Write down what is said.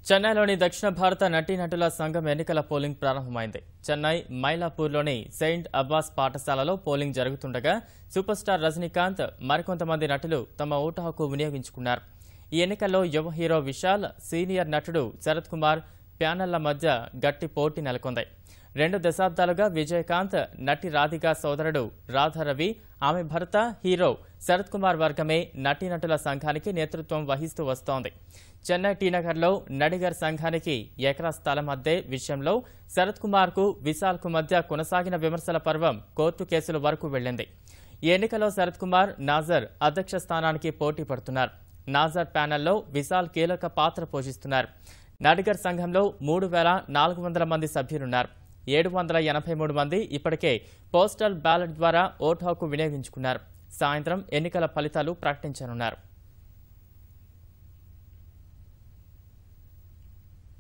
చెన్నైలోని దక్షిణ భారత నటీనటుల సంఘం ఎన్నికల పోలింగ్ ప్రారంభమైంది. చెన్నై మైలాపూర్లోని సెయింట్ అబ్బాస్ పాఠశాలలో పోలింగ్ జరుగుతుండగా సూపర్ స్టార్ రజనీకాంత్ మరికొంతమంది నటులు తమ ఓటు హక్కు వినియోగించుకున్నారు. ఈ ఎన్నికల్లో యువ హీరో విశాల్, సీనియర్ నటుడు శరత్ కుమార్ ప్యానెళ్ల మధ్య గట్టి పోటీ నెలకొంది. 2 దశాబ్దాలుగా విజయకాంత్, నటి రాధికా సోదరుడు రాధారవి, ఆమె భర్త హీరో శరత్ కుమార్ వర్గమే నటీనటుల సంఘానికి నేతృత్వం వహిస్తూ వస్తోంది. చెన్నై టీనగర్లో నడిగర్ సంఘానికి ఎకరా స్థలం అద్దె విషయంలో శరత్ కుమార్ కు విశాల్ కు మధ్య కొనసాగిన విమర్శల పర్వం కోర్టు కేసుల వరకు వెళ్లింది. ఈ ఎన్నికలో శరత్ కుమార్, నాజర్ అధ్యక్ష స్థానానికి పోటీ పడుతున్నారు. నాజర్ ప్యానెల్లో విశాల్ కీలక పాత్ర పోషిస్తున్నారు. నడిగర్ సంఘంలో 3,400 మంది సభ్యులున్నారు. 783 మంది ఇప్పటికే పోస్టల్ బ్యాలెట్ ద్వారా ఓటు హక్కు వినియోగించుకున్నారు. సాయంత్రం ఎన్నికల ఫలితాలు ప్రకటించనున్నారు.